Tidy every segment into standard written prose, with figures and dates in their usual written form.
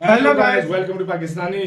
Hello guys, welcome to Pakistani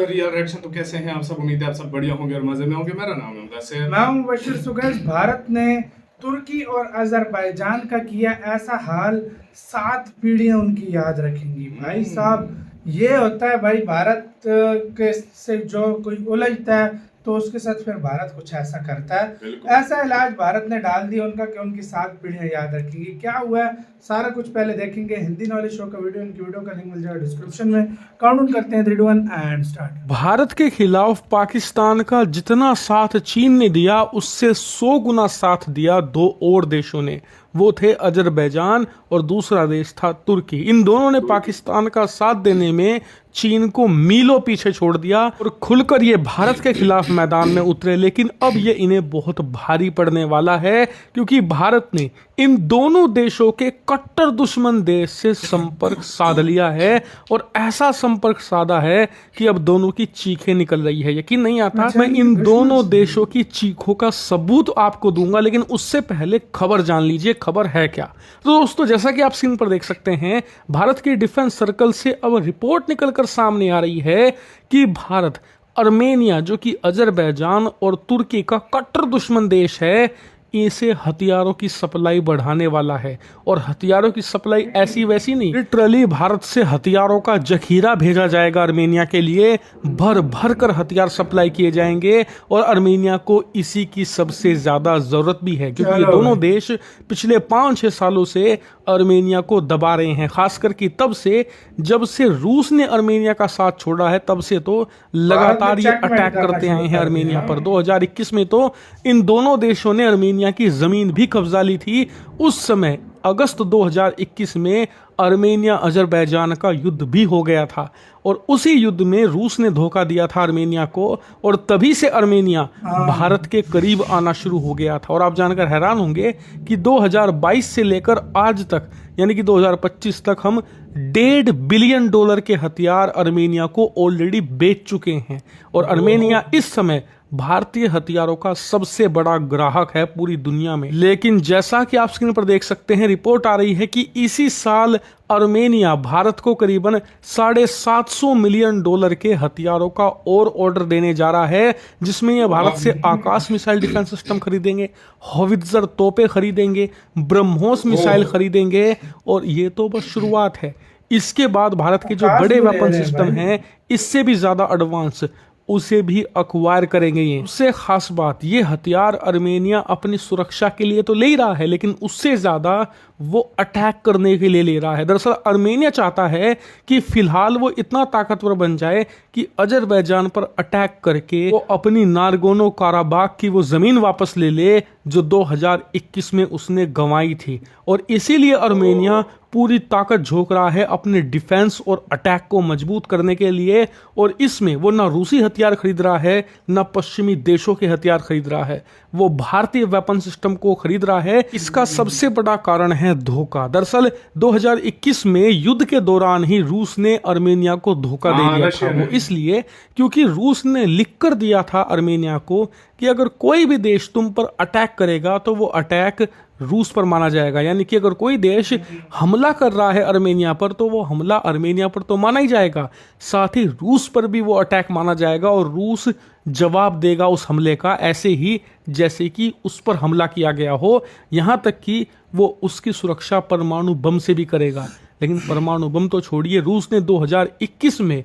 real reaction. तो कैसे हैं आप सब? उम्मीद है आप सब बढ़िया होंगे और मजे में होंगे। मेरा नाम है वैसे मैं हूं बशीर सुगैस। भारत ने तुर्की और अजरबैजान का किया ऐसा हाल, 7 पीढ़ियां उनकी याद रखेंगी। भाई साहब, ये होता है भाई भारत के से जो कोई उलझता है तो उसके साथ फिर भारत कुछ ऐसा करता है। बिल्कुल। ऐसा इलाज भारत ने डाल दिया उनका कि उनकी 7 पीढ़ियां याद रखेंगी। क्या हुआ है सारा कुछ पहले देखेंगे। हिंदी नॉलेज शो का वीडियो, इनकी वीडियो का लिंक मिल जाएगा डिस्क्रिप्शन में। काउंट करते हैं 3 2 1 एंड स्टार्ट। भारत के खिलाफ पाकिस्तान का जितना साथ चीन ने दिया उससे 100 गुना साथ दिया दो और देशों ने। वो थे अजरबैजान और दूसरा देश था तुर्की। इन दोनों ने पाकिस्तान का साथ देने में चीन को मीलों पीछे छोड़ दिया और खुलकर ये भारत के खिलाफ मैदान में उतरे। लेकिन अब ये इन्हें बहुत भारी पड़ने वाला है, क्योंकि भारत ने इन दोनों देशों के कट्टर दुश्मन देश से संपर्क साध लिया है और ऐसा संपर्क साधा है कि अब दोनों की चीखें निकल रही है। यकीन नहीं आता। मैं इन दोनों देशों की चीखों का सबूत आपको दूंगा, लेकिन उससे पहले खबर जान लीजिए। खबर है क्या? तो दोस्तों, जैसा कि आप स्क्रीन पर देख सकते हैं, भारत के डिफेंस सर्कल से अब रिपोर्ट निकलकर सामने आ रही है कि भारत अर्मेनिया, जो कि अजरबैजान और तुर्की का कट्टर दुश्मन देश है, इसे हथियारों की सप्लाई बढ़ाने वाला है। और हथियारों की सप्लाई ऐसी वैसी नहीं, लिटरली भारत से हथियारों का जखीरा भेजा जाएगा अर्मेनिया के लिए। भर भर कर हथियार सप्लाई किए जाएंगे और अर्मेनिया को इसी की सबसे ज्यादा जरूरत भी है, क्योंकि ये दोनों देश पिछले 5-6 सालों से अर्मेनिया को दबा रहे हैं। खासकर कि तब से, जब से रूस ने अर्मेनिया का साथ छोड़ा है, तब से तो लगातार ये अटैक करते आए हैं अर्मेनिया पर। 2021 में तो इन दोनों देशों ने अर्मेनिया की जमीन भी कब्जा ली थी। उस समय अगस्त 2021 में अर्मेनिया अजरबैजान का युद्ध भी हो गया था और उसी युद्ध में रूस ने धोखा दिया था अर्मेनिया को, और तभी से अर्मेनिया भारत के करीब आना शुरू हो गया था। और आप जानकर हैरान होंगे कि 2022 से लेकर आज तक, यानी कि 2025 तक, हम $1.5 बिलियन के हथियार अर्मेनिया को ऑलरेडी बेच चुके हैं। और अर्मेनिया इस समय भारतीय हथियारों का सबसे बड़ा ग्राहक है पूरी दुनिया में। लेकिन जैसा कि आप स्क्रीन पर देख सकते हैं, रिपोर्ट आ रही है कि इसी साल अर्मेनिया भारत को करीबन $750 मिलियन के हथियारों का और ऑर्डर देने जा रहा है, जिसमें यह भारत से आकाश मिसाइल डिफेंस सिस्टम खरीदेंगे, हॉवित्जर तोपें खरीदेंगे, ब्रह्मोस मिसाइल खरीदेंगे। और ये तो बस शुरुआत है। इसके बाद भारत के जो बड़े वेपन सिस्टम हैं, इससे भी ज्यादा एडवांस, उसे भी अक्वायर करेंगे। ये उससे खास बात, ये हथियार अर्मेनिया अपनी सुरक्षा के लिए तो ले ही रहा है, लेकिन उससे ज्यादा वो अटैक करने के लिए ले रहा है। दरअसल अर्मेनिया चाहता है कि फिलहाल वो इतना ताकतवर बन जाए कि अजरबैजान पर अटैक करके वो अपनी नारगोनो काराबाग की वो जमीन वापस ले ले जो 2021 में उसने गंवाई थी। और इसीलिए अर्मेनिया पूरी ताकत झोंक रहा है अपने डिफेंस और अटैक को मजबूत करने के लिए। और इसमें वो ना रूसी हथियार खरीद रहा है, ना पश्चिमी देशों के हथियार खरीद रहा है, वो भारतीय वेपन सिस्टम को खरीद रहा है। इसका सबसे बड़ा कारण है धोखा। दरअसल 2021 में युद्ध के दौरान ही रूस ने अर्मेनिया को धोखा दे दिया था। वो इसलिए क्योंकि रूस ने लिख कर दिया था अर्मेनिया को कि अगर कोई भी देश तुम पर अटैक करेगा तो वो अटैक रूस पर माना जाएगा। यानी कि अगर कोई देश हमला कर रहा है अर्मेनिया पर, तो वो हमला अर्मेनिया पर तो माना ही जाएगा, साथ ही रूस पर भी वो अटैक माना जाएगा और रूस जवाब देगा उस हमले का, ऐसे ही जैसे कि उस पर हमला किया गया हो। यहां तक कि वो उसकी सुरक्षा परमाणु बम से भी करेगा। लेकिन परमाणु बम तो छोड़िए, रूस ने 2021 में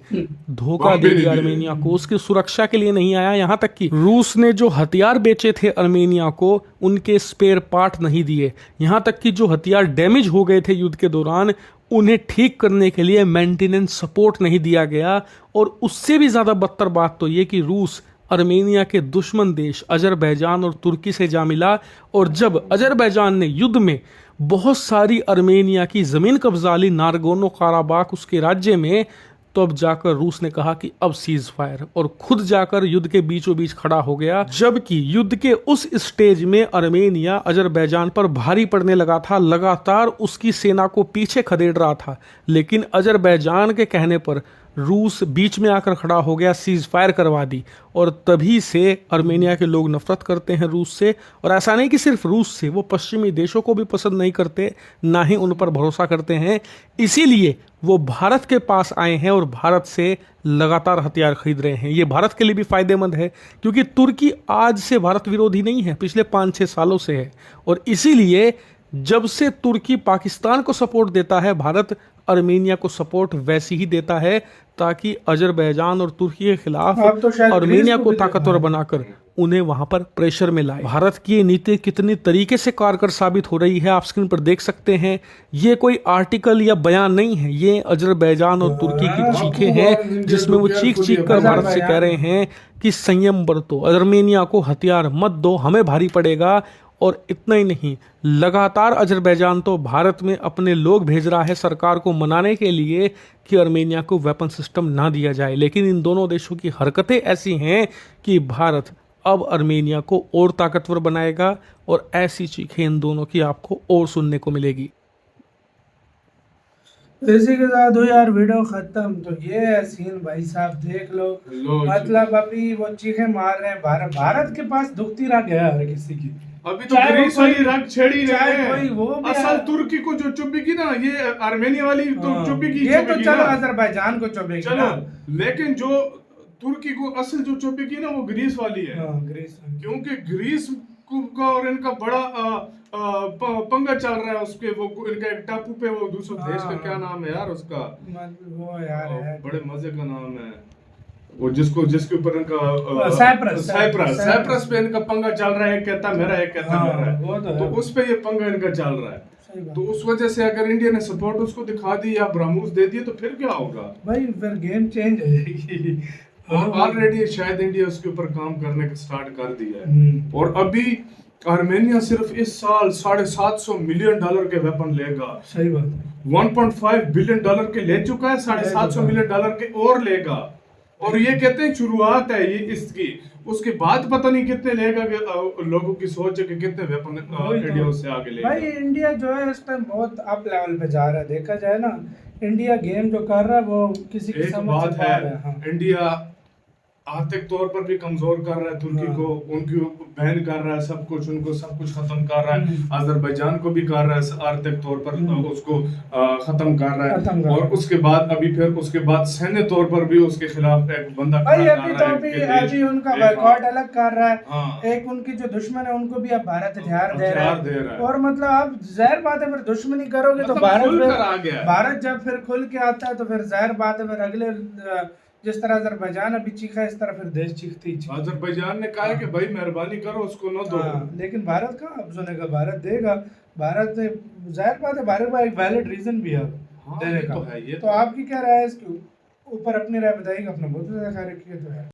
धोखा दे दिया अर्मेनिया को, उसकी सुरक्षा के लिए नहीं आया। यहां तक कि रूस ने जो हथियार बेचे थे अर्मेनिया को, उनके स्पेयर पार्ट नहीं दिए। यहां तक कि जो हथियार डैमेज हो गए थे युद्ध के दौरान, उन्हें ठीक करने के लिए मेंटेनेंस सपोर्ट नहीं दिया गया। और उससे भी ज्यादा बदतर बात तो ये कि रूस अर्मेनिया के दुश्मन देश अजरबैजान और तुर्की से जा मिला। और जब अजरबैजान ने युद्ध में बहुत सारी अर्मेनिया की जमीन कब्जा ली, नारगोनो काराबाग उसके राज्य में, तो अब जाकर रूस ने कहा कि अब सीज फायर, और खुद जाकर युद्ध के बीचों बीच खड़ा हो गया। जबकि युद्ध के उस स्टेज में अर्मेनिया अजरबैजान पर भारी पड़ने लगा था, लगातार उसकी सेना को पीछे खदेड़ रहा था। लेकिन अजरबैजान के कहने पर रूस बीच में आकर खड़ा हो गया, सीज फायर करवा दी, और तभी से आर्मेनिया के लोग नफरत करते हैं रूस से। और ऐसा नहीं कि सिर्फ रूस से, वो पश्चिमी देशों को भी पसंद नहीं करते, ना ही उन पर भरोसा करते हैं। इसीलिए वो भारत के पास आए हैं और भारत से लगातार हथियार खरीद रहे हैं। ये भारत के लिए भी फायदेमंद है, क्योंकि तुर्की आज से भारत विरोधी नहीं है, पिछले 5-6 सालों से है। और इसीलिए जब से तुर्की पाकिस्तान को सपोर्ट देता है, भारत आर्मेनिया को सपोर्ट वैसी ही देता है, ताकि अजरबैजान और तुर्की के खिलाफ अब तो शायद आर्मेनिया ग्रीस को भी ताकतवर बनाकर उन्हें वहां पर प्रेशर में लाए। भारत की ये नीति कितनी तरीके से कारगर साबित हो रही है, आप स्क्रीन पर देख सकते हैं। ये कोई आर्टिकल या बयान नहीं है, ये अजरबैजान और तुर्की की चीखें हैं, जिसमें वो चीख चीख कर भारत से कह रहे हैं कि संयम बरतो, आर्मेनिया को हथियार मत दो, हमें भारी पड़ेगा। और इतना ही नहीं, लगातार अजरबैजान तो भारत में अपने लोग भेज रहा है सरकार को मनाने के लिए कि आर्मेनिया को वेपन सिस्टम ना दिया जाए। लेकिन इन दोनों देशों की हरकतें ऐसी हैं कि भारत अब आर्मेनिया को और ताकतवर बनाएगा, और ऐसी चीखें इन दोनों की आपको और सुनने को मिलेगी। इसी के साथ हो यार वीडियो खत्म। तो ये है सीन भाई साहब, देख लो। मतलब अभी वो चीखें मार रहे हैं, भारत के पास दुखती रह गया हर किसी की। अभी तो ग्रीस वाली रग छेड़ी नहीं है, वो असल तुर्की को जो चुभेगी ना, ये आर्मेनिया वाली तो चुभेगी। ये तो चलो अजरबैजान को चुभेगी चलो, लेकिन जो तुर्की को असल जो चुभेगी ना, वो ग्रीस वाली है। ग्रीस, क्योंकि ग्रीस का और इनका बड़ा पंगा चल रहा है। उसके वो इनका एक टापू पे, वो दूसरे देश का क्या नाम है यार उसका, वो यार है बड़े मजे का नाम है वो, जिसके ऊपर इनका साइप्रस पे इनका पंगा चल रहा है। एक कहता मेरा, एक कहता मेरा, तो उस पे ये पंगा इनका चल रहा है। तो उस वजह से अगर इंडिया ने सपोर्ट उसको दिखा दी या ब्रह्मोस दे दिए, तो फिर क्या होगा भाई, फिर गेम चेंज हो जाएगी। ऑलरेडी शायद इंडिया उसके ऊपर काम करने का स्टार्ट कर दिया है। और अभी आर्मेनिया सिर्फ इस साल $750 मिलियन के वेपन लेगा। सही बात। 1.5 बिलियन डॉलर के ले चुका है, $750 मिलियन के और लेगा। और ये कहते हैं शुरुआत है ये इसकी, उसके बाद पता नहीं कितने लेगा। लोगों की सोच है कि कितने वेपन इंडिया उससे आगे लेगा। भाई इंडिया जो है इस टाइम बहुत अप लेवल पे जा रहा है, देखा जाए ना। इंडिया गेम जो कर रहा है वो किसी की समझ से बाहर है। हाँ। इंडिया आर्थिक तौर पर भी कमजोर कर रहा है तुर्की को, उनकी बैन कर रहा है सब कुछ, उनको सब कुछ खत्म कर रहा है। अजरबैजान को भी कर रहा है आर्थिक तौर पर, उसको खत्म कर रहा है। और उसके बाद अभी फिर उसके बाद सैन्य तौर पर भी उसके खिलाफ एक बंदा अभी उनका बॉयकॉट अलग कर रहा है। एक उनकी जो दुश्मन है उनको भी अब भारत हथियार दे रहा है। और मतलब आप जाहिर बात है, फिर दुश्मनी करोगे तो भारत जब फिर खुल के आता है, तो फिर जाहिर बात है, फिर अगले जिस तरह अजरबैजान अभी चीखा है, इस तरह फिर देश चीखते ही। अजरबैजान ने कहा है कि भाई मेहरबानी करो, उसको न दो। लेकिन भारत का अब सुनेगा, भारत देगा। भारत जाहिर बात है, भारत का एक वैलिड रीजन भी है देने का। तो आपकी क्या राय है इसके ऊपर? अपनी राय बताइएगा, अपना बहुत ज्यादा ख्याल रखिए। तो है